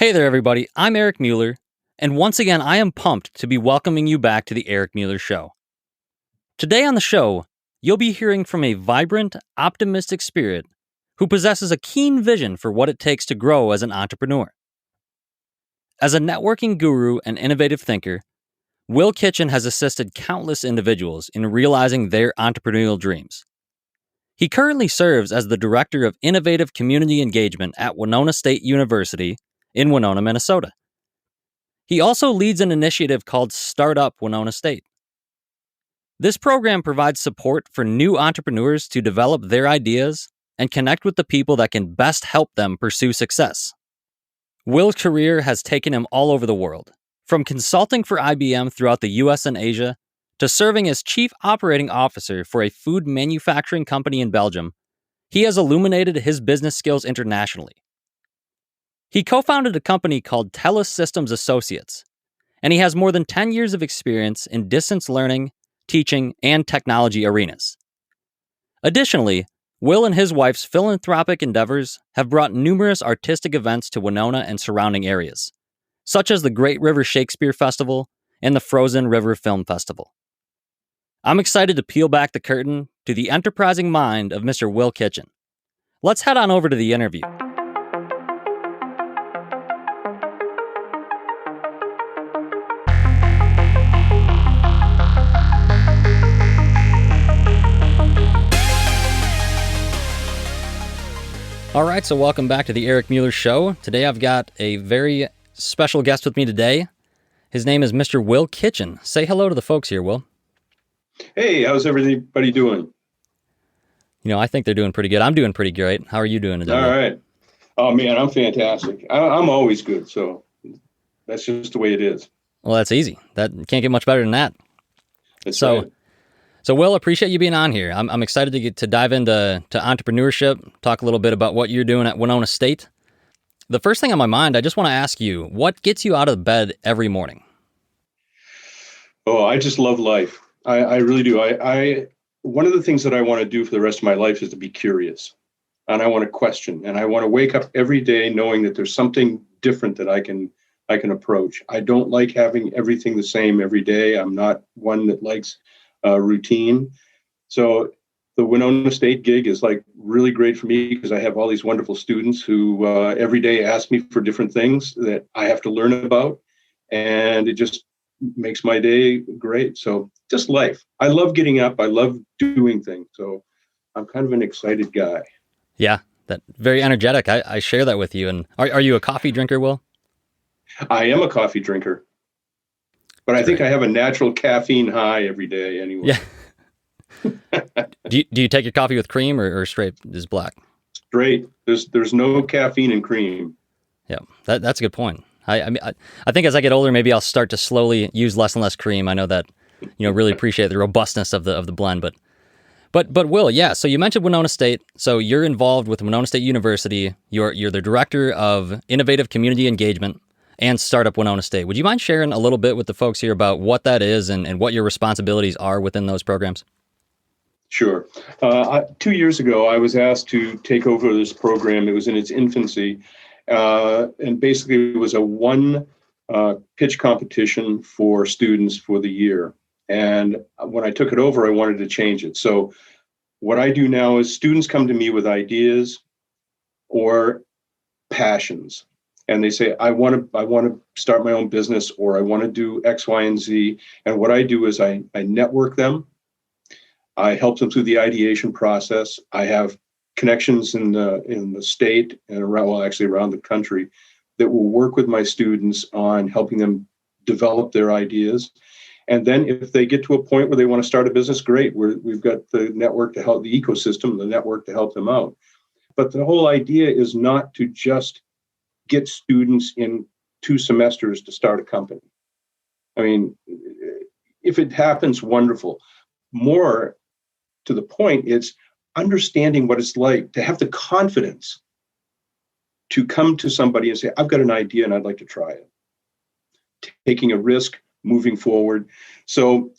Hey there, everybody. I'm Eric Mueller, and once again, I am pumped to be welcoming you back to the Eric Mueller Show. Today on the show, you'll be hearing from a vibrant, optimistic spirit who possesses a keen vision for what it takes to grow as an entrepreneur. As a networking guru and innovative thinker, Will Kitchen has assisted countless individuals in realizing their entrepreneurial dreams. He currently serves as the Director of Innovative Community Engagement at Winona State University in Winona, Minnesota. He also leads an initiative called StartUp Winona State. This program provides support for new entrepreneurs to develop their ideas and connect with the people that can best help them pursue success. Will's career has taken him all over the world, from consulting for IBM throughout the US and Asia to serving as Chief Operating Officer for a food manufacturing company in Belgium. He has illuminated his business skills internationally. He co-founded a company called Tele-Systems Associates, and he has more than 10 years of experience in distance learning, teaching, and technology arenas. Additionally, Will and his wife's philanthropic endeavors have brought numerous artistic events to Winona and surrounding areas, such as the Great River Shakespeare Festival and the Frozen River Film Festival. I'm excited to peel back the curtain to the enterprising mind of Mr. Will Kitchen. Let's head on over to the interview. All right, so welcome back to the Eric Mueller Show. Today I've got a very special guest with me today. His name is Mr. Will Kitchen. Say hello to the folks here, Will. Hey, how's everybody doing? I think they're doing pretty good. I'm doing pretty great. How are you doing today? All right. Oh, man, I'm fantastic. I'm always good, so that's just the way it is. Well, that's easy. That can't get much better than that. That's right. So, Will, appreciate you being on here. I'm excited to dive into entrepreneurship, talk a little bit about what you're doing at Winona State. The first thing on my mind, I just want to ask you, what gets you out of bed every morning? Oh, I just love life. I really do. One of the things that I want to do for the rest of my life is to be curious, and I want to question, and I want to wake up every day knowing that there's something different that I can approach. I don't like having everything the same every day. I'm not one that likes routine. So the Winona State gig is like really great for me because I have all these wonderful students who every day ask me for different things that I have to learn about. And it just makes my day great. So just life. I love getting up. I love doing things. So I'm kind of an excited guy. Yeah, that very energetic. I share that with you. And are you a coffee drinker, Will? I am a coffee drinker. But I think I have a natural caffeine high every day anyway. Yeah. Do you take your coffee with cream or straight as black? Straight. There's no caffeine in cream. Yeah, that's a good point. I think as I get older, maybe I'll start to slowly use less and less cream. I know that, really appreciate the robustness of the blend. But Will, yeah. So you mentioned Winona State. So you're involved with Winona State University. You're the Director of Innovative Community Engagement and StartUp Winona State. Would you mind sharing a little bit with the folks here about what that is and what your responsibilities are within those programs? Sure. 2 years ago, I was asked to take over this program. It was in its infancy. And basically, it was a one pitch competition for students for the year. And when I took it over, I wanted to change it. So what I do now is students come to me with ideas or passions. And they say, I want to start my own business, or I want to do X, Y, and Z. And what I do is I network them. I help them through the ideation process. I have connections in the state and around the country that will work with my students on helping them develop their ideas. And then if they get to a point where they want to start a business, great. We've got the network to help, the ecosystem, the network to help them out. But the whole idea is not to just get students in 2 semesters to start a company. I mean, if it happens, wonderful. More to the point, it's understanding what it's like to have the confidence to come to somebody and say, I've got an idea and I'd like to try it. Taking a risk, moving forward. So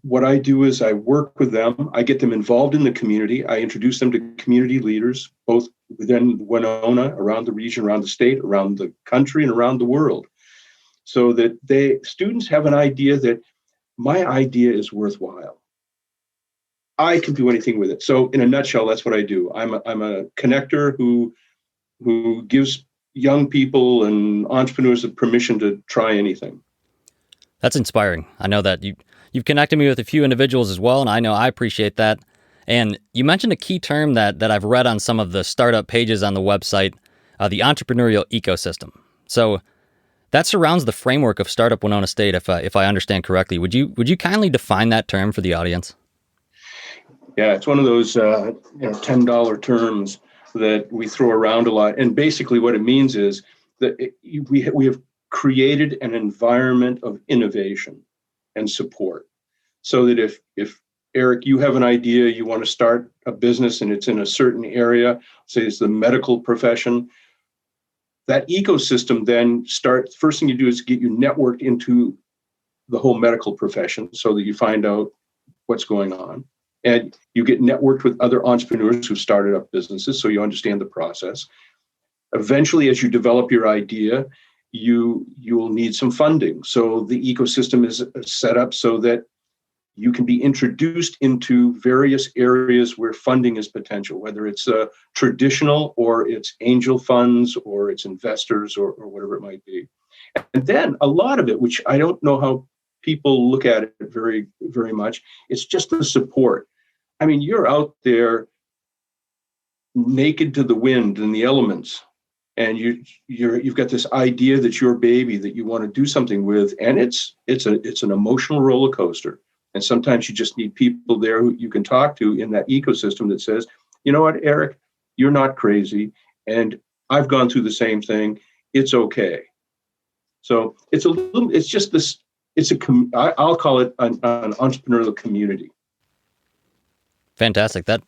what I do is I work with them. I get them involved in the community. I introduce them to community leaders, both within Winona, around the region, around the state, around the country, and around the world, so that students have an idea that my idea is worthwhile. I can do anything with it. So in a nutshell, that's what I do. I'm a connector who gives young people and entrepreneurs the permission to try anything. That's inspiring. I know that you've connected me with a few individuals as well, and I know I appreciate that. And you mentioned a key term that I've read on some of the startup pages on the website, the entrepreneurial ecosystem. So that surrounds the framework of StartUp Winona State, if I understand correctly. Would you kindly define that term for the audience? Yeah, it's one of those $10 terms that we throw around a lot. And basically what it means is that we have created an environment of innovation and support, so that if Eric, you have an idea, you want to start a business and it's in a certain area, say it's the medical profession, that ecosystem then first thing you do is get you networked into the whole medical profession so that you find out what's going on. And you get networked with other entrepreneurs who started up businesses, so you understand the process. Eventually, as you develop your idea, you will need some funding. So the ecosystem is set up so that you can be introduced into various areas where funding is potential, whether it's traditional or it's angel funds or it's investors or whatever it might be. And then a lot of it, which I don't know how people look at it very, very much, it's just the support. I mean, you're out there naked to the wind and the elements, and you've got this idea that's your baby that you want to do something with, and it's an emotional roller coaster. And sometimes you just need people there who you can talk to in that ecosystem that says, you know what, Eric, you're not crazy, and I've gone through the same thing. It's okay. So I'll call it an entrepreneurial community. Fantastic. That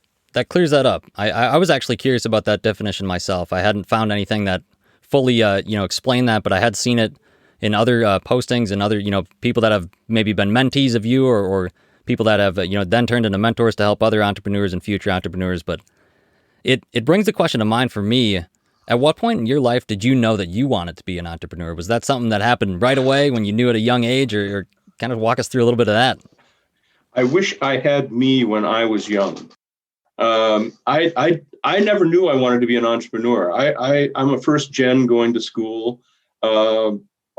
clears that up. I was actually curious about that definition myself. I hadn't found anything that fully explained that, but I had seen it in other postings and other people that have maybe been mentees of you or people that have then turned into mentors to help other entrepreneurs and future entrepreneurs. But it brings the question to mind for me. At what point in your life did you know that you wanted to be an entrepreneur? Was that something that happened right away when you knew at a young age, or kind of walk us through a little bit of that? I wish I had me when I was young. I never knew I wanted to be an entrepreneur. I'm a first gen going to school. I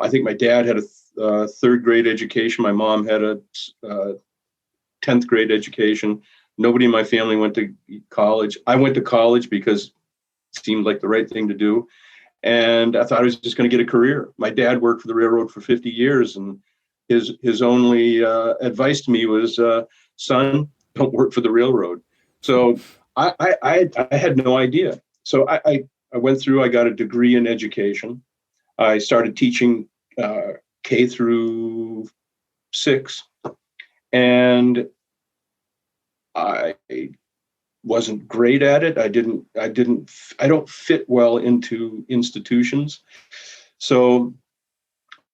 think my dad had a third grade education. My mom had a 10th grade education. Nobody in my family went to college. I went to college because it seemed like the right thing to do. And I thought I was just going to get a career. My dad worked for the railroad for 50 years, and his only advice to me was, son, don't work for the railroad. So I had no idea. So I went through, I got a degree in education. I started teaching K through 6, and I wasn't great at it. I don't fit well into institutions. So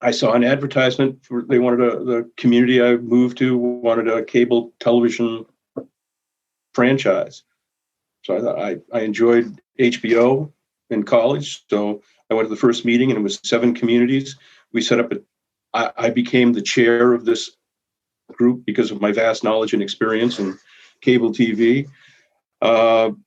I saw an advertisement for, the community I moved to wanted a cable television franchise. So I thought I enjoyed HBO in college. So I went to the first meeting, and it was 7 communities. We set up I became the chair of this group because of my vast knowledge and experience in cable TV. And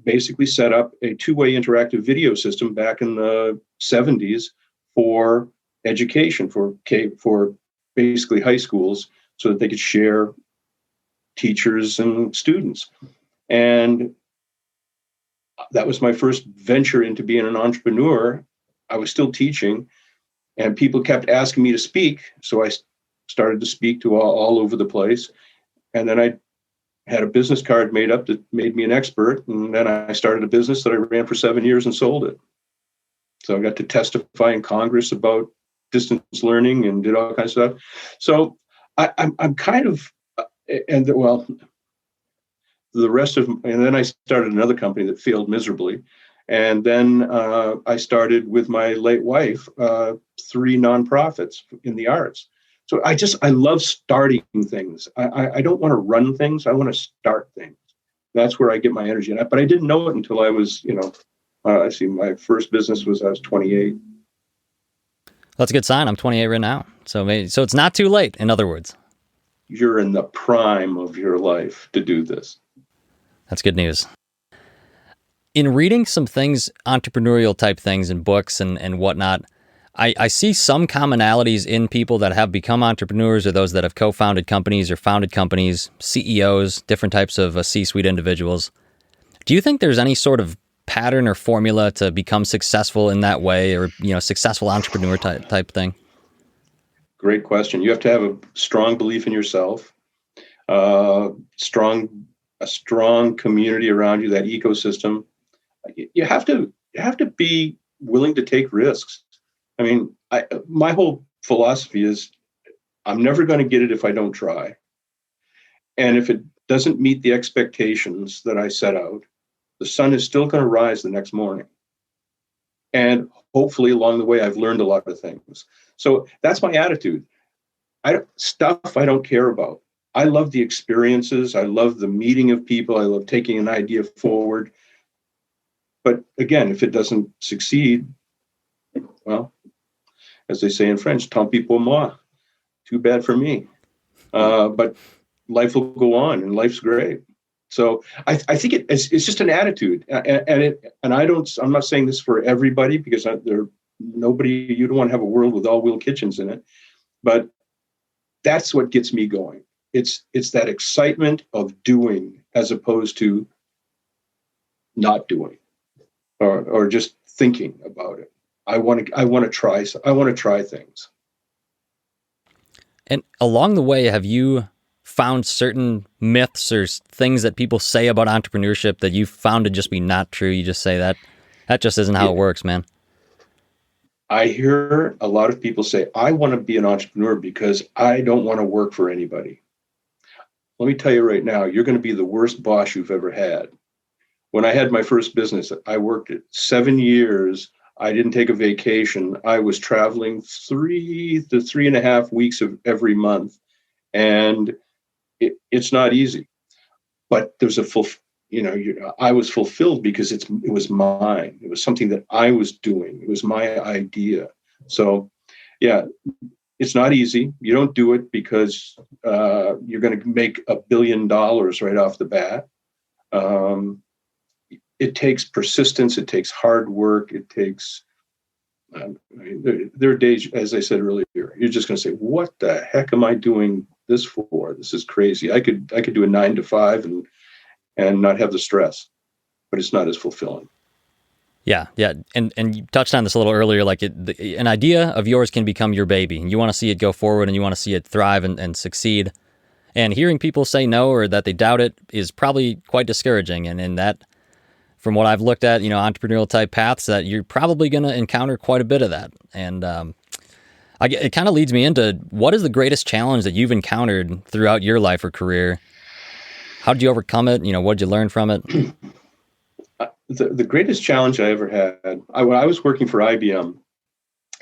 basically set up a 2-way interactive video system back in the 70s for education, for basically high schools, so that they could share teachers and students. And that was my first venture into being an entrepreneur. I was still teaching, and people kept asking me to speak. So I started to speak to all over the place. And then I had a business card made up that made me an expert. And then I started a business that I ran for 7 years and sold it. So I got to testify in Congress about distance learning and did all kinds of stuff. So I'm kind of, and the rest of, and then I started another company that failed miserably. And then I started with my late wife 3 nonprofits in the arts. So I love starting things. I don't want to run things. I want to start things. That's where I get my energy. But I didn't know it until I was, my first business was I was 28. That's a good sign. I'm 28 right now. So it's not too late, in other words. You're in the prime of your life to do this. That's good news. In reading some things, entrepreneurial type things in books and whatnot, I see some commonalities in people that have become entrepreneurs or those that have co-founded companies or founded companies, CEOs, different types of C-suite individuals. Do you think there's any sort of pattern or formula to become successful in that way, or successful entrepreneur type thing? Great question. You have to have a strong belief in yourself, a strong community around you, that ecosystem. You have to be willing to take risks. I mean, my whole philosophy is I'm never going to get it if I don't try. And if it doesn't meet the expectations that I set out, the sun is still going to rise the next morning. And hopefully along the way, I've learned a lot of things. So that's my attitude. Stuff I don't care about. I love the experiences. I love the meeting of people. I love taking an idea forward. But again, if it doesn't succeed, well, as they say in French, tant pis pour moi. Too bad for me. But life will go on, and life's great. So I think it's just an attitude, I'm not saying this for everybody, because you don't want to have a world with all wheel kitchens in it, but that's what gets me going. It's that excitement of doing as opposed to not doing or just thinking about it. I want to try things. And along the way, have you found certain myths or things that people say about entrepreneurship that you found to just be not true? You just say that just isn't how it works, man. I hear a lot of people say, I want to be an entrepreneur because I don't want to work for anybody. Let me tell you right now, you're going to be the worst boss you've ever had. When I had my first business, I worked at 7 years. I didn't take a vacation. I was traveling 3 to 3.5 weeks of every month. And it's not easy, but there's I was fulfilled because it was mine. It was something that I was doing. It was my idea. So yeah, it's not easy. You don't do it because you're going to make $1 billion right off the bat. It takes persistence. It takes hard work. It takes, there are days, as I said earlier, you're just going to say, what the heck am I doing this for? This is crazy. I could do a 9 to 5 and not have the stress, but it's not as fulfilling. Yeah. And you touched on this a little earlier, like an idea of yours can become your baby, and you want to see it go forward and you want to see it thrive and succeed. And hearing people say no or that they doubt it is probably quite discouraging. And that, from what I've looked at, entrepreneurial type paths, that you're probably going to encounter quite a bit of that. And it kind of leads me into, what is the greatest challenge that you've encountered throughout your life or career? How did you overcome it? What did you learn from it? The greatest challenge I ever had, I was working for IBM,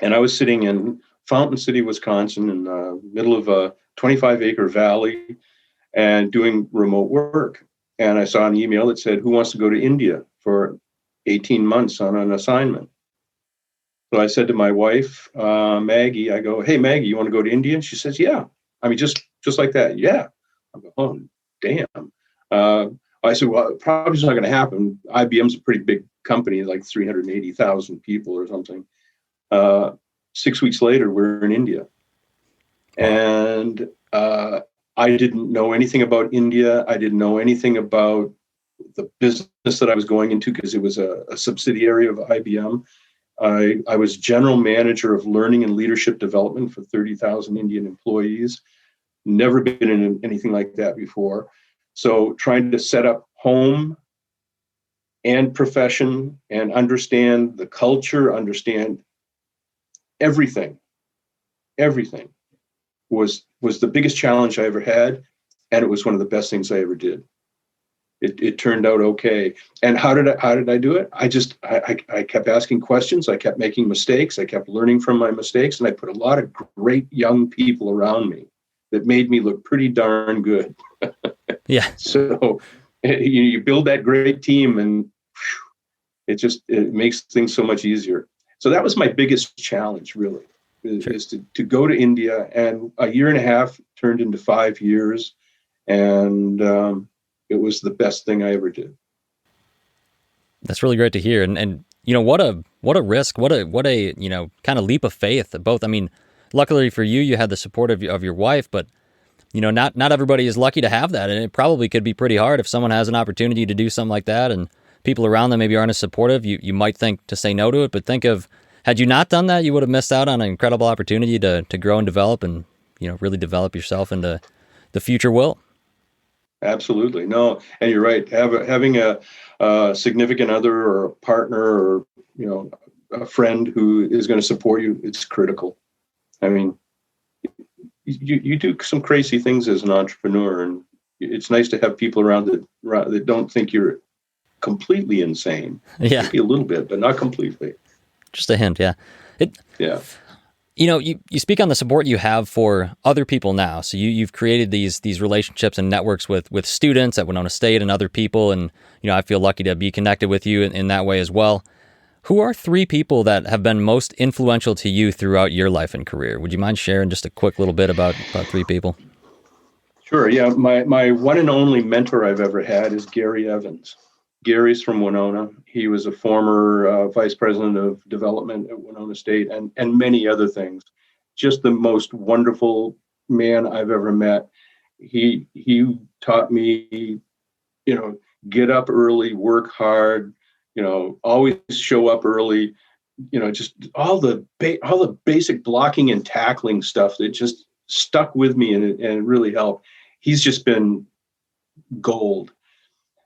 and I was sitting in Fountain City, Wisconsin, in the middle of a 25-acre valley, and doing remote work. And I saw an email that said, who wants to go to India for 18 months on an assignment? So I said to my wife, Maggie, I go, hey, Maggie, you want to go to India? And she says, yeah. I mean, just like that. Yeah. I go, oh, damn. I said, well, probably it's not going to happen. IBM's a pretty big company, like 380,000 people or something. 6 weeks later, we're in India. And I didn't know anything about India. I didn't know anything about the business that I was going into, because it was a subsidiary of IBM. I was general manager of learning and leadership development for 30,000 Indian employees. Never been in anything like that before. So trying to set up home and profession and understand the culture, understand everything was the biggest challenge I ever had. And it was one of the best things I ever did. it turned out okay. And how did I do it? I kept asking questions. I kept making mistakes. I kept learning from my mistakes, and I put a lot of great young people around me that made me look pretty darn good. Yeah. So you build that great team, and it makes things so much easier. So that was my biggest challenge, really, is to go to India, and a year and a half turned into 5 years, and it was the best thing I ever did. That's really great to hear. And what a risk, what a kind of leap of faith. Both, I mean, luckily for you, you had the support of your wife, but not everybody is lucky to have that, and it probably could be pretty hard if someone has an opportunity to do something like that, and people around them maybe aren't as supportive. You might think to say no to it, but think of, had you not done that, you would have missed out on an incredible opportunity to grow and develop, and really develop yourself into the future will. Absolutely. No, and you're right. Having a significant other or a partner or a friend who is going to support you, it's critical. I mean, you do some crazy things as an entrepreneur, and it's nice to have people around that don't think you're completely insane. Yeah, maybe a little bit, but not completely. Just a hint. Yeah. Yeah. You speak on the support you have for other people now. So you've created these relationships and networks with students at Winona State and other people. And, I feel lucky to be connected with you in that way as well. Who are 3 people that have been most influential to you throughout your life and career? Would you mind sharing just a quick little bit about 3 people? Sure. Yeah. My one and only mentor I've ever had is Gary Evans. Gary's from Winona. He was a former vice president of development at Winona State and many other things. Just the most wonderful man I've ever met. He taught me, get up early, work hard, always show up early, just all the basic blocking and tackling stuff that just stuck with me and it really helped. He's just been gold.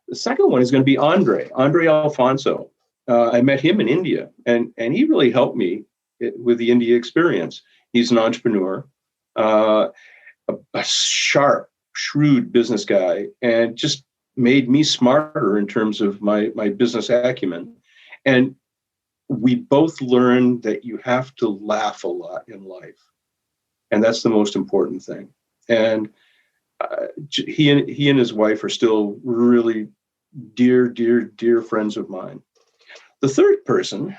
The second one is going to be Andre Alfonso. I met him in India, and he really helped me with the India experience. He's an entrepreneur, a sharp, shrewd business guy, and just made me smarter in terms of my business acumen. And we both learned that you have to laugh a lot in life, and that's the most important thing. And he and his wife are still really dear friends of mine. The third person,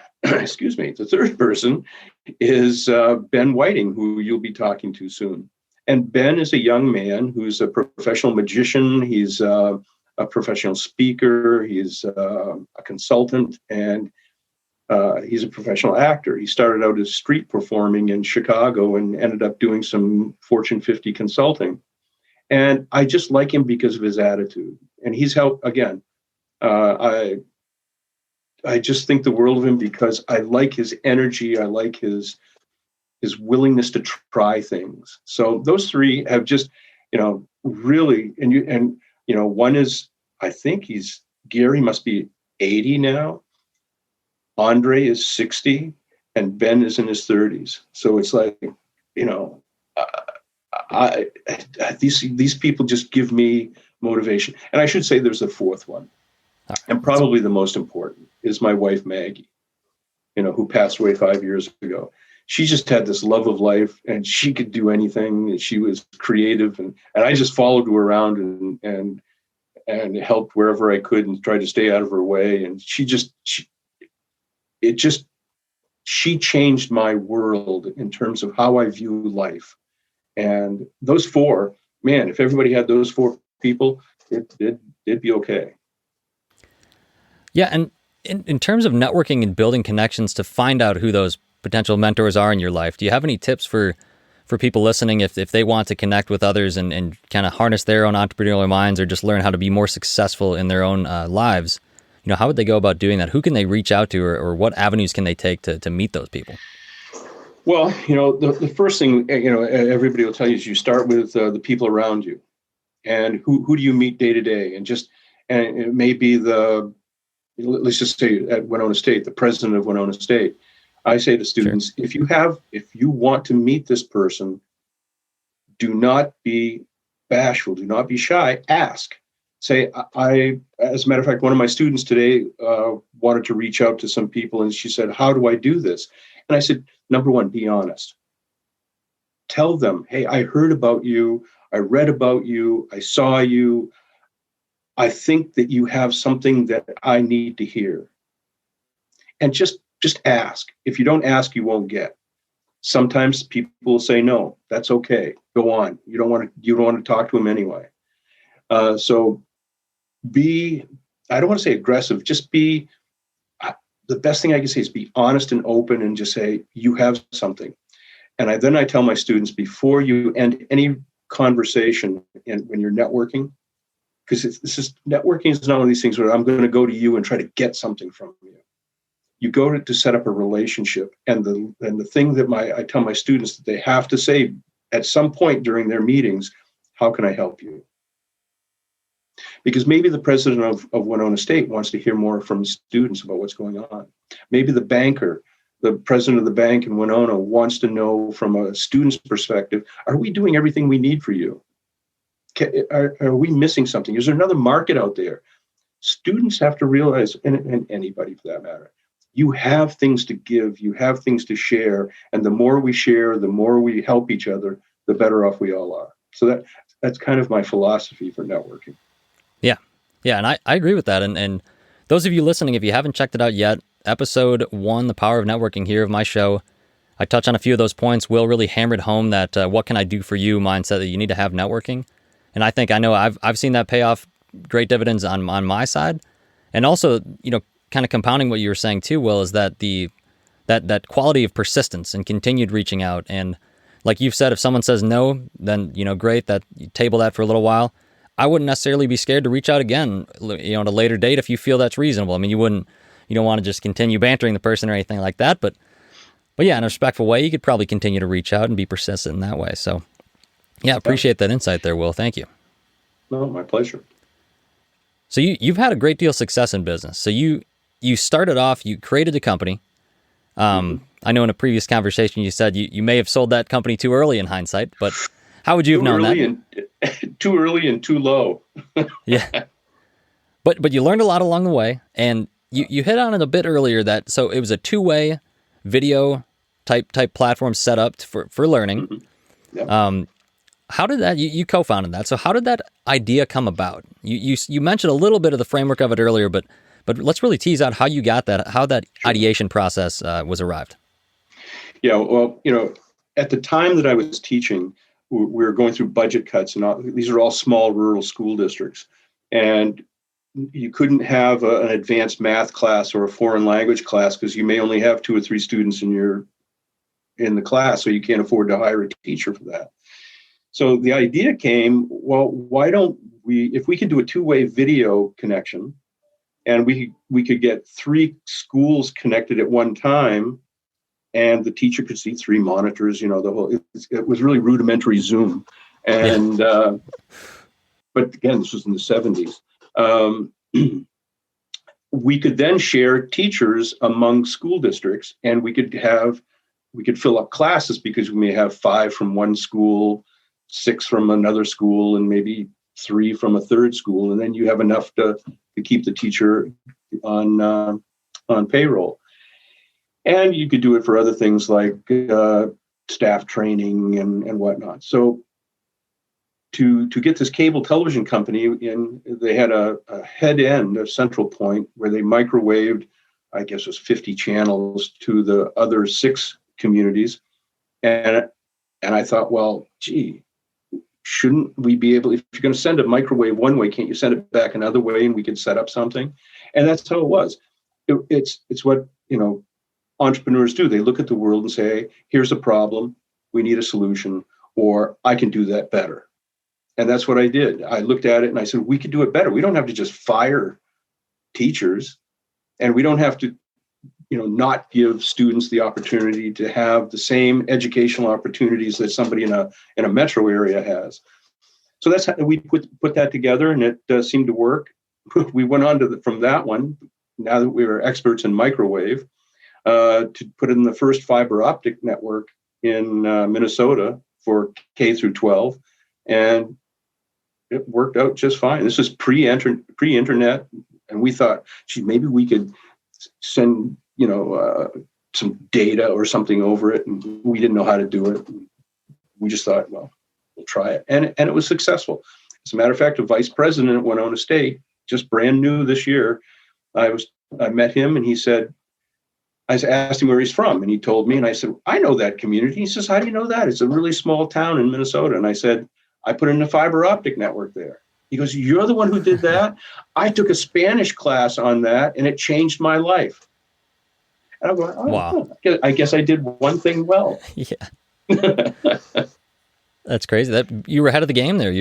is Ben Whiting, who you'll be talking to soon. And Ben is a young man who's a professional magician. He's a professional speaker. He's a consultant, and he's a professional actor. He started out as street performing in Chicago and ended up doing some Fortune 50 consulting. And I just like him because of his attitude. And he's helped, again, I just think the world of him because I like his energy. I like his willingness to try things. So those 3 have just, really, and one is, I think Gary must be 80 now. Andre is 60 and Ben is in his 30s. So it's like, these people just give me motivation. And I should say there's a fourth one. And probably the most important is my wife, Maggie, who passed away 5 years ago. She just had this love of life and she could do anything. And she was creative. And I just followed her around and helped wherever I could and tried to stay out of her way. And she changed my world in terms of how I view life. And those 4, man, if everybody had those 4 people, it'd be okay. Yeah, and in terms of networking and building connections to find out who those potential mentors are in your life, do you have any tips for people listening if they want to connect with others and kind of harness their own entrepreneurial minds or just learn how to be more successful in their own lives? How would they go about doing that? Who can they reach out to or what avenues can they take to meet those people? Well, the first thing, everybody will tell you is you start with the people around you and who do you meet day to day? And it may be let's just say at Winona State, the president of Winona State. I say to students, sure, if you want to meet this person, do not be bashful, do not be shy, ask. say, as a matter of fact, one of my students today wanted to reach out to some people, and she said, how do I do this? And I said, number one, be honest. Tell them, hey, I heard about you. I read about you. I saw you. I think that you have something that I need to hear. And just ask. If you don't ask, you won't get. Sometimes people will say no. That's okay. Go on. You don't want to talk to them anyway. So I don't want to say aggressive. Just be. The best thing I can say is be honest and open, and just say you have something. And then I tell my students, before you end any conversation when you're networking, because networking is not one of these things where I'm going to go to you and try to get something from you. You go to set up a relationship, and the thing that I tell my students that they have to say at some point during their meetings, how can I help you? Because maybe the president of Winona State wants to hear more from students about what's going on. Maybe the banker, the president of the bank in Winona, wants to know from a student's perspective, are we doing everything we need for you? Are we missing something? Is there another market out there? Students have to realize, and anybody for that matter, you have things to give, you have things to share, and the more we share, the more we help each other, the better off we all are. So that's kind of my philosophy for networking. Yeah, and I agree with that. And those of you listening, if you haven't checked it out yet, episode 1, The Power of Networking here of my show, I touch on a few of those points. Will really hammered home that what can I do for you mindset that you need to have networking. And I know I've seen that pay off great dividends on my side. And also, kind of compounding what you were saying too, Will, is that that quality of persistence and continued reaching out. And like you've said, if someone says no, then, great, that you table that for a little while. I wouldn't necessarily be scared to reach out again, at a later date if you feel that's reasonable. I mean, you don't want to just continue bantering the person or anything like that. But yeah, in a respectful way, you could probably continue to reach out and be persistent in that way. So yeah, appreciate that insight there, Will. Thank you. No, my pleasure. So you've had a great deal of success in business. So you started off, you created a company. I know in a previous conversation you said you may have sold that company too early in hindsight, but how would you have known that? Too early and too low. Yeah. But you learned a lot along the way, and you hit on it a bit earlier that so it was a two-way video type platform set up for learning. Mm-hmm. Yep. How did that you co-founded that? So how did that idea come about? You mentioned a little bit of the framework of it earlier, but let's really tease out how you got that, how that ideation process was arrived. Yeah, well, at the time that I was teaching, we were going through budget cuts, and these are all small rural school districts, and you couldn't have an advanced math class or a foreign language class because you may only have 2 or 3 students in the class, so you can't afford to hire a teacher for that. So the idea came, well, why don't if we can do a two-way video connection, and we could get 3 schools connected at one time, and the teacher could see 3 monitors, it was really rudimentary Zoom. And, but again, this was in the 70s. We could then share teachers among school districts, and we could fill up classes because we may have 5 from one school, 6 from another school, and maybe 3 from a third school. And then you have enough to keep the teacher on payroll. And you could do it for other things like staff training and whatnot. So to get this cable television company in, they had a head end, a central point where they microwaved, I guess it was 50 channels to the other 6 communities. And I thought, well, gee, shouldn't we be able, if you're going to send a microwave one way, can't you send it back another way and we could set up something? And that's how it was. It's what, entrepreneurs do. They look at the world and say, here's a problem, we need a solution, or I can do that better. And that's what I did. I looked at it and I said, we could do it better. We don't have to just fire teachers, and we don't have to, not give students the opportunity to have the same educational opportunities that somebody in a metro area has. So that's how we put that together, and it seemed to work. We went on from that one, now that we were experts in microwave, to put in the first fiber optic network in Minnesota for K through 12. And it worked out just fine. This is pre-internet, and we thought, gee, maybe we could send, some data or something over it, and we didn't know how to do it. We just thought, well, we'll try it, and it was successful. As a matter of fact, a vice president at Winona State, just brand new this year, I met him, and he said, I asked him where he's from, and he told me, and I said, I know that community. He says, how do you know that? It's a really small town in Minnesota. And I said, I put in a fiber optic network there. He goes, you're the one who did that? I took a Spanish class on that, and it changed my life. And I'm going, oh, wow. I guess I did one thing well. Yeah. That's crazy. That you were ahead of the game there.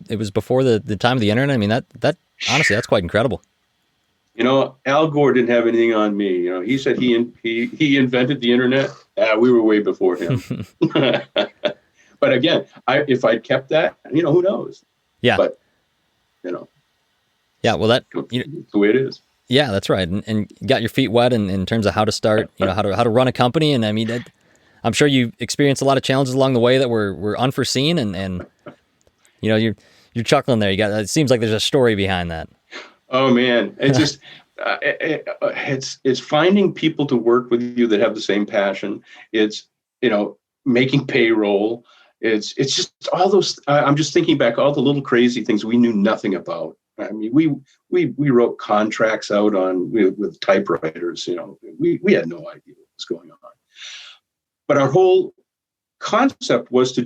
It was before the time of the internet. I mean, that honestly, that's quite incredible. Al Gore didn't have anything on me. He said he invented the internet. We were way before him. But again, if I'd kept that, who knows? Yeah. But yeah. Well, that's the way it is. Yeah, that's right. And got your feet wet in terms of how to start, how to run a company. And I mean, I'm sure you experienced a lot of challenges along the way that were unforeseen. And you're chuckling there. It seems like there's a story behind that. Oh man, it's just it's finding people to work with you that have the same passion. It's making payroll. It's just all those. I'm just thinking back all the little crazy things we knew nothing about. I mean, we wrote contracts out with typewriters. We had no idea what was going on. But our whole concept was to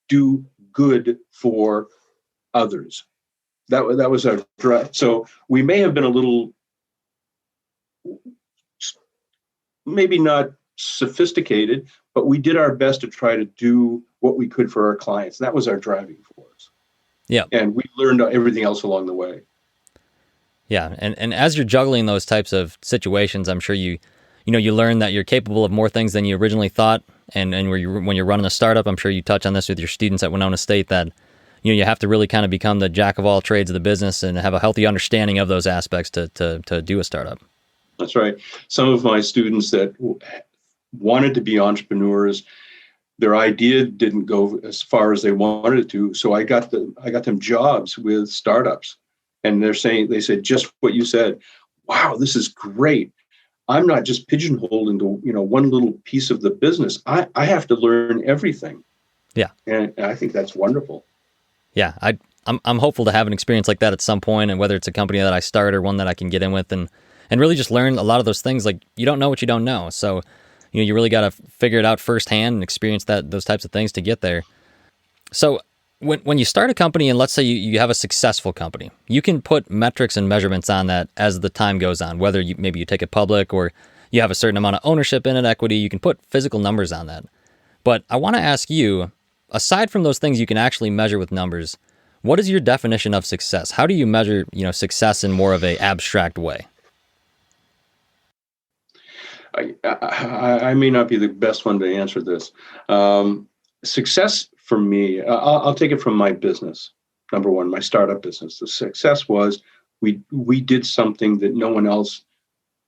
do good for others. That was our drive. So we may have been a little, maybe not sophisticated, but we did our best to try to do what we could for our clients. That was our driving force. Yeah. And we learned everything else along the way. Yeah. And as you're juggling those types of situations, I'm sure you learn that you're capable of more things than you originally thought. And when you're running a startup, I'm sure you touch on this with your students at Winona State, that you have to really kind of become the jack of all trades of the business and have a healthy understanding of those aspects to do a startup. That's right. Some of my students that wanted to be entrepreneurs, their idea didn't go as far as they wanted it to. So I got them jobs with startups, and they said just what you said. Wow, this is great. I'm not just pigeonholed into one little piece of the business. I have to learn everything. Yeah, and I think that's wonderful. Yeah, I'm hopeful to have an experience like that at some point, and whether it's a company that I start or one that I can get in with, and really just learn a lot of those things. Like, you don't know what you don't know, so you really got to figure it out firsthand and experience those types of things to get there. So when you start a company, and let's say you have a successful company, you can put metrics and measurements on that as the time goes on. Whether maybe you take it public or you have a certain amount of ownership in it, equity, you can put physical numbers on that. But I want to ask you, aside from those things you can actually measure with numbers, what is your definition of success? How do you measure, success in more of a abstract way? I may not be the best one to answer this. Success for me, I'll take it from my business. Number one, my startup business. The success was we did something that no one else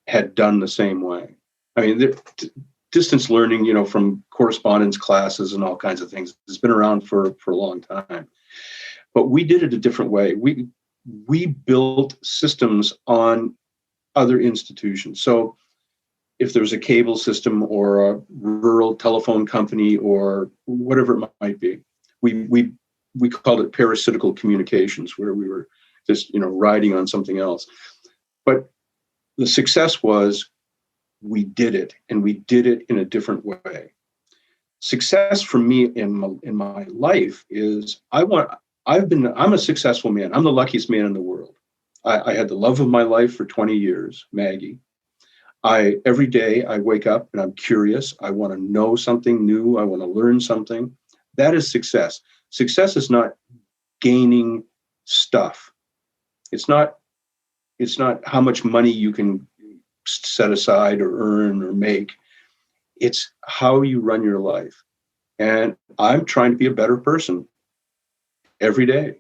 had done the same way. I mean, distance learning, from correspondence classes and all kinds of things, has been around for a long time. But we did it a different way. We built systems on other institutions. So if there's a cable system or a rural telephone company or whatever it might be, we called it parasitical communications, where we were just riding on something else. But the success was we did it, and we did it in a different way. Success for me in my life is I'm a successful man. I'm the luckiest man in the world. I had the love of my life for 20 years, Maggie. Every day I wake up and I'm curious. I want to know something new. I want to learn something. That is success. Success is not gaining stuff. It's not how much money you can set aside or earn or make. It's how you run your life. And I'm trying to be a better person every day.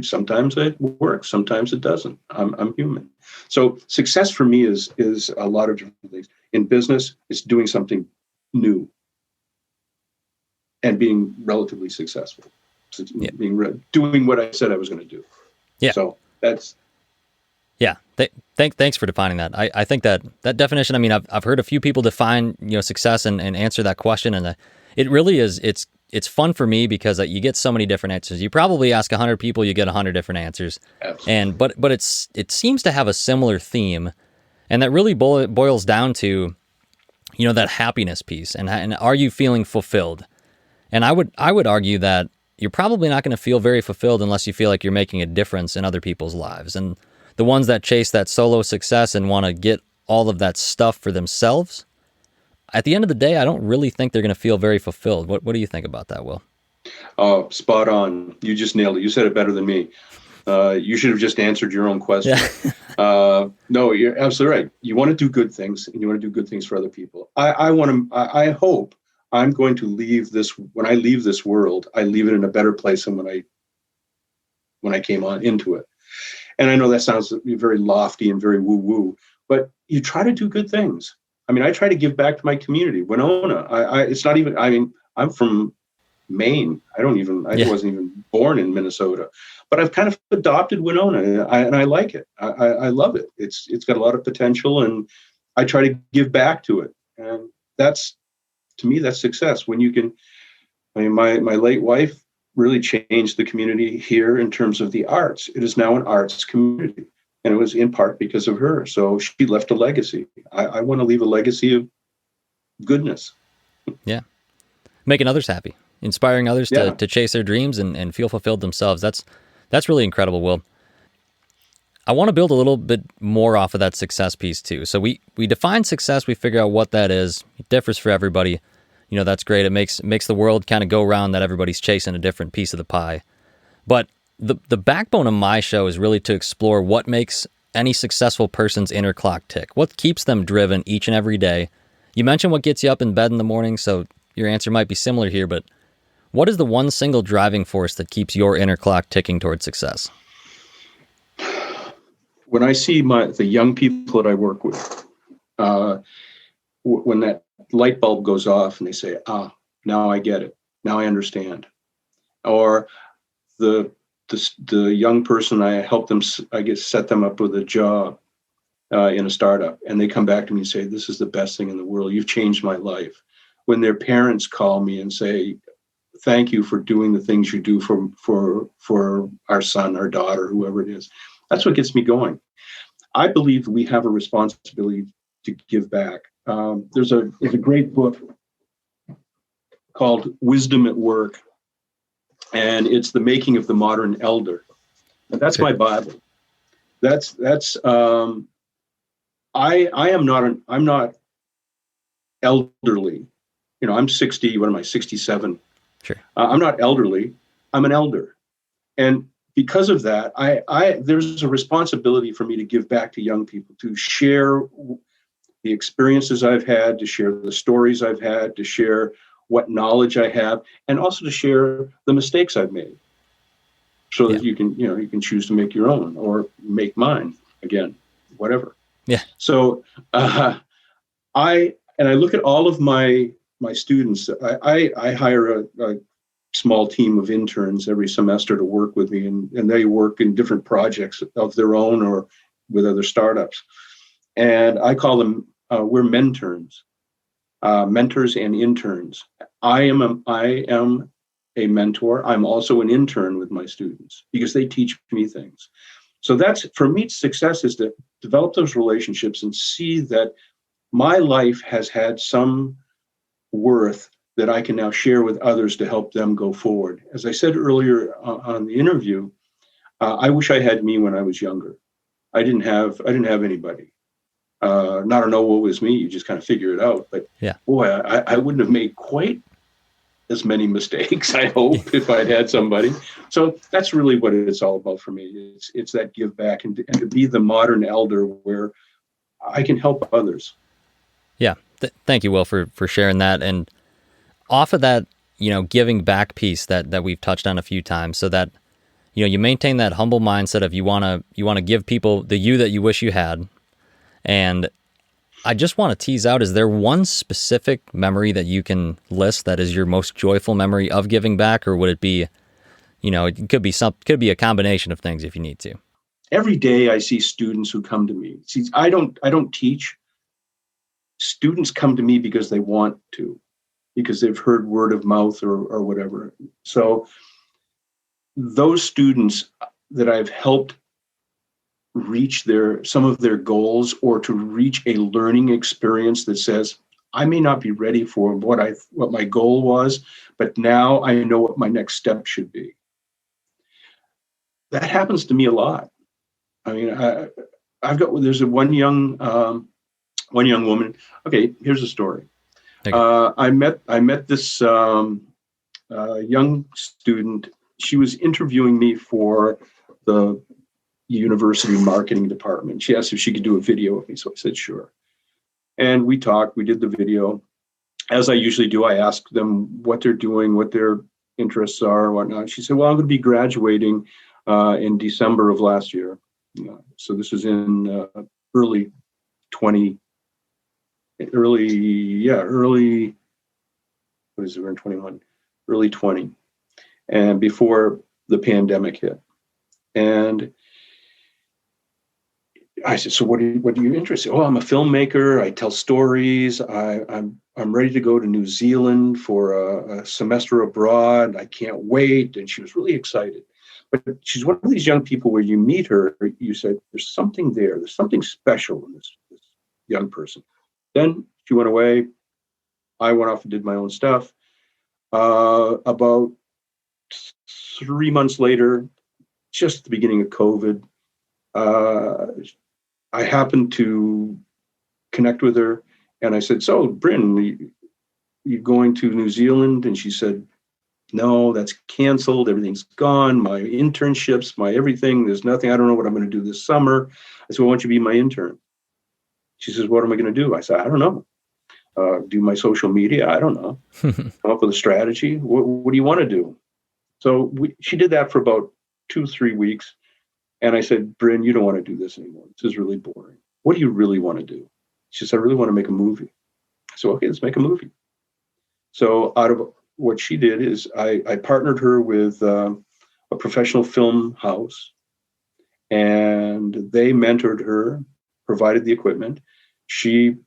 Sometimes it works, sometimes it doesn't. I'm human. So success for me is a lot of different things. In business, it's doing something new and being relatively successful. doing what I said I was going to do. Yeah. So that's. Yeah. Thanks for defining that. I think that definition, I mean, I've heard a few people define, success and answer that question. And it really is, it's fun for me because you get so many different answers. You probably ask 100 people, you get 100 different answers. Absolutely. But it seems to have a similar theme. And that really boils down to, that happiness piece and are you feeling fulfilled? And I would argue that you're probably not going to feel very fulfilled unless you feel like you're making a difference in other people's lives. And the ones that chase that solo success and want to get all of that stuff for themselves, at the end of the day, I don't really think they're going to feel very fulfilled. What do you think about that, Will? Oh, spot on. You just nailed it. You said it better than me. You should have just answered your own question. Yeah. No, you're absolutely right. You want to do good things, and you want to do good things for other people. I hope I'm going to leave this. When I leave this world, I leave it in a better place than when I came on into it. And I know that sounds very lofty and very woo-woo, but you try to do good things. I mean, I try to give back to my community. Winona, it's not even, I mean, I'm from Maine. I wasn't even born in Minnesota, but I've kind of adopted Winona and I like it. I love it. It's got a lot of potential and I try to give back to it. And to me, that's success. When you can, I mean, my late wife really changed the community here in terms of the arts. It is now an arts community. And it was in part because of her. So she left a legacy. I want to leave a legacy of goodness. Yeah. Making others happy, inspiring others to chase their dreams and feel fulfilled themselves. That's really incredible, Will. I want to build a little bit more off of that success piece too. So we define success, we figure out what that is. It differs for everybody. That's great. It makes the world kind of go round that everybody's chasing a different piece of the pie. But the backbone of my show is really to explore what makes any successful person's inner clock tick. What keeps them driven each and every day? You mentioned what gets you up in bed in the morning, so your answer might be similar here, but what is the one single driving force that keeps your inner clock ticking towards success? When I see the young people that I work with, when that light bulb goes off and they say, now I get it. Now I understand. Or the young person, I help them, set them up with a job in a startup, and they come back to me and say, this is the best thing in the world. You've changed my life. When their parents call me and say, thank you for doing the things you do for our son, our daughter, whoever it is. That's what gets me going. I believe we have a responsibility to give back. There's a great book called Wisdom at Work, and it's the making of the modern elder. And that's my Bible. I'm not elderly. I'm 60. What am I? 67. Sure. I'm not elderly. I'm an elder, and because of that, there's a responsibility for me to give back to young people, to share the experiences I've had, to share the stories I've had, to share what knowledge I have, and also to share the mistakes I've made, so that you can choose to make your own or make mine again, whatever. Yeah. So I look at all of my students. I hire a small team of interns every semester to work with me, and they work in different projects of their own or with other startups. And I call them, we're mentors and interns. I am a mentor. I'm also an intern with my students because they teach me things. So that's, for me, success is to develop those relationships and see that my life has had some worth that I can now share with others to help them go forward. As I said earlier on the interview, I wish I had me when I was younger. I didn't have anybody. Not to know what was me. You just kind of figure it out. But boy, I wouldn't have made quite as many mistakes, I hope, if I'd had somebody. So that's really what it's all about for me. It's that give back and to be the modern elder where I can help others. Yeah. Thank you, Will, for sharing that. And off of that, giving back piece that we've touched on a few times, so that, you maintain that humble mindset of you want to give people the you that you wish you had. And I just want to tease out, is there one specific memory that you can list that is your most joyful memory of giving back? Or would it be it could be a combination of things if you need to. Every day I see students who come to me. See, I don't teach. Students come to me because they want to, because they've heard word of mouth or whatever. So those students that I've helped reach some of their goals, or to reach a learning experience that says, I may not be ready for what my goal was, but now I know what my next step should be. That happens to me a lot. I mean, there's one young woman. Okay, here's a story. Okay. I met this young student. She was interviewing me for the university marketing department. She asked if she could do a video with me, so I said sure. And we talked. We did the video. As I usually do, I asked them what they're doing, what their interests are, and whatnot. She said, "Well, I'm going to be graduating in December of last year." So this was in early 20. What is it? We're in 21, early 20, and before the pandemic hit. And I said, "So what are you interested in?" "Oh, I'm a filmmaker. I tell stories. I'm ready to go to New Zealand for a semester abroad. I can't wait." And she was really excited. But she's one of these young people where you meet her, you said, there's something there. There's something special in this young person. Then she went away. I went off and did my own stuff. About 3 months later, just at the beginning of COVID, I happened to connect with her, and I said, "So, Bryn, you going to New Zealand?" And she said, "No, that's canceled. Everything's gone. My internships, my everything. There's nothing. I don't know what I'm going to do this summer." I said, "Well, why don't you be my intern?" She says, "What am I going to do?" I said, "I don't know. Do my social media? I don't know. Come up with a strategy. What do you want to do?" So she did that for about 2-3 weeks. And I said, "Bryn, you don't want to do this anymore. This is really boring. What do you really want to do?" She said, "I really want to make a movie." I said, "Okay, let's make a movie." So out of what she did is I partnered her with a professional film house, and they mentored her, provided the equipment. She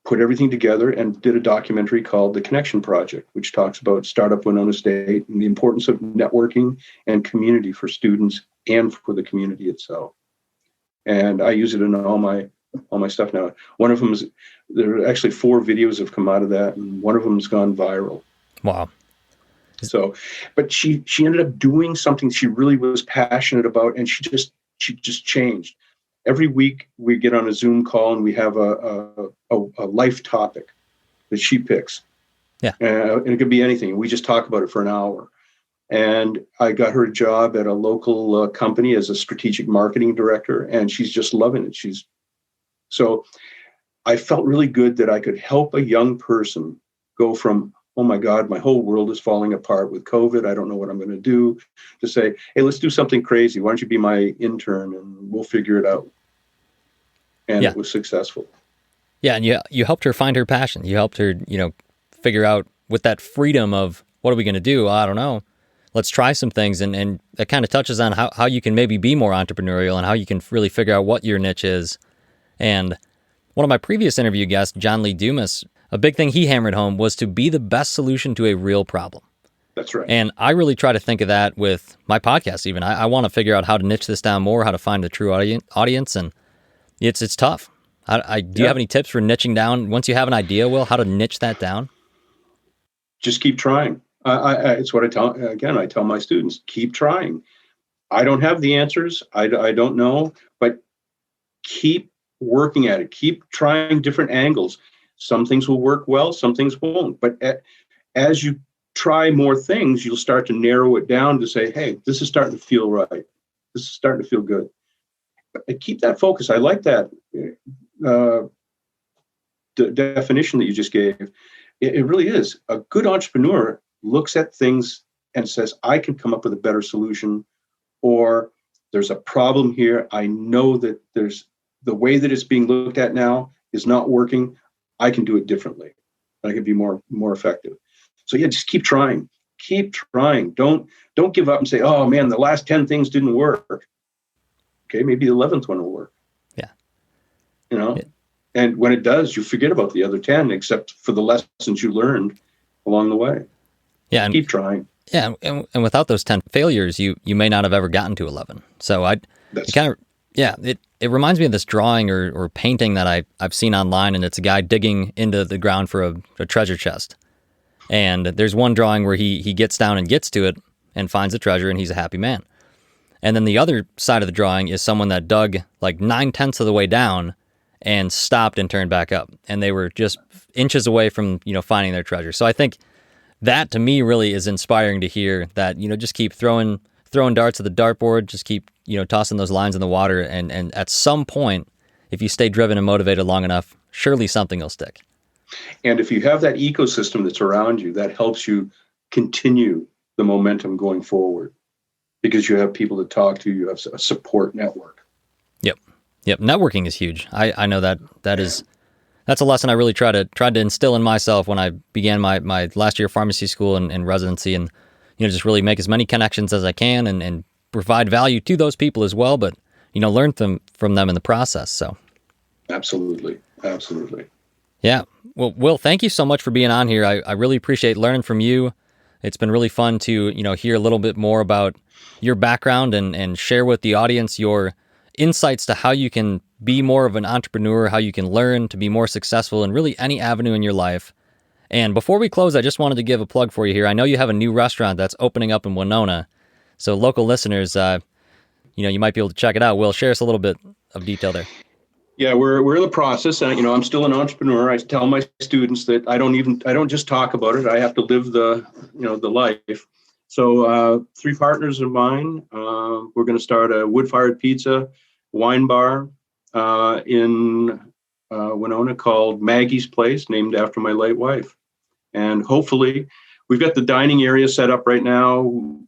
put everything together and did a documentary called The Connection Project, which talks about StartUp Winona State and the importance of networking and community for students and for the community itself. And I use it in all my stuff now. One of them there are actually 4 videos have come out of that, and one of them has gone viral. Wow. So, but she ended up doing something she really was passionate about, and she just changed. Every week we get on a Zoom call and we have a life topic that she picks. Yeah. And it could be anything. We just talk about it for an hour. And I got her a job at a local company as a strategic marketing director, and she's just loving it. So I felt really good that I could help a young person go from, "Oh my God, my whole world is falling apart with COVID. I don't know what I'm going to do," to say, "Hey, let's do something crazy. Why don't you be my intern and we'll figure it out." And It was successful. Yeah, and you helped her find her passion. You helped her, figure out with that freedom of, what are we going to do? I don't know. Let's try some things. And that kind of touches on how you can maybe be more entrepreneurial and how you can really figure out what your niche is. And one of my previous interview guests, John Lee Dumas, a big thing he hammered home was to be the best solution to a real problem. That's right. And I really try to think of that with my podcast even. I want to figure out how to niche this down more, how to find the true audience, and it's tough. Do you have any tips for niching down, once you have an idea, Will, how to niche that down? Just keep trying. It's what I tell my students, keep trying. I don't have the answers. I don't know, but keep working at it. Keep trying different angles. Some things will work well, some things won't. But as you try more things, you'll start to narrow it down to say, "Hey, this is starting to feel right. This is starting to feel good." But keep that focus. I like that the definition that you just gave. It really is. A good entrepreneur looks at things and says, "I can come up with a better solution," or "There's a problem here. I know that there's the way that it's being looked at now is not working. I can do it differently. I can be more effective." So just keep trying. Keep trying. Don't give up and say, oh man, the last 10 things didn't work. Okay, maybe the 11th one will work. Yeah. Yeah. And when it does, you forget about the other 10, except for the lessons you learned along the way. Yeah. And keep trying. Yeah. And without those 10 failures, you may not have ever gotten to 11. So it reminds me of this drawing or painting that I've seen online, and it's a guy digging into the ground for a treasure chest. And there's one drawing where he gets down and gets to it and finds the treasure, and he's a happy man. And then the other side of the drawing is someone that dug like 9/10 of the way down and stopped and turned back up. And they were just inches away from, finding their treasure. So I think that to me really is inspiring to hear that, just keep throwing darts at the dartboard, just keep, tossing those lines in the water. And at some point, if you stay driven and motivated long enough, surely something will stick. And if you have that ecosystem that's around you, that helps you continue the momentum going forward, because you have people to talk to, you have a support network. Yep. Networking is huge. I know that's a lesson I really tried to instill in myself when I began my last year of pharmacy school and residency, and just really make as many connections as I can and provide value to those people as well, but learn from them in the process. So absolutely. Yeah. Well, Will, thank you so much for being on here. I really appreciate learning from you. It's been really fun to hear a little bit more about your background and share with the audience your insights to how you can be more of an entrepreneur, how you can learn to be more successful in really any avenue in your life. And before we close, I just wanted to give a plug for you here. I know you have a new restaurant that's opening up in Winona. So local listeners, you might be able to check it out. Will, share us a little bit of detail there. Yeah, we're in the process. I'm still an entrepreneur. I tell my students that I don't just talk about it. I have to live the life. So 3 partners of mine, we're going to start a wood-fired pizza wine bar in Winona called Maggie's Place, named after my late wife. And hopefully, we've got the dining area set up right now.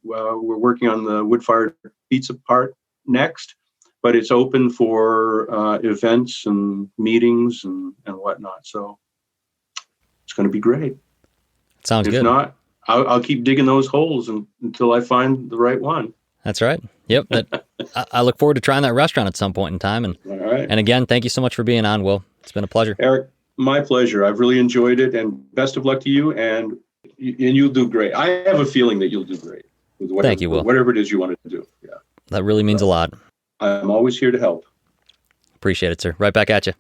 We're working on the wood-fired pizza part next, but it's open for events and meetings and whatnot. So it's going to be great. Sounds good. If not, I'll keep digging those holes until I find the right one. That's right. Yep. I look forward to trying that restaurant at some point in time. And all right. And again, thank you so much for being on, Will. It's been a pleasure. Eric, my pleasure. I've really enjoyed it, and best of luck to you. And you'll do great. I have a feeling that you'll do great with whatever, thank you, Will. Whatever it is you want to do. Yeah. That really means a lot. I'm always here to help. Appreciate it, sir. Right back at you.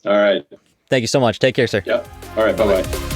All right. Thank you so much. Take care, sir. Yeah. All right. Bye-bye.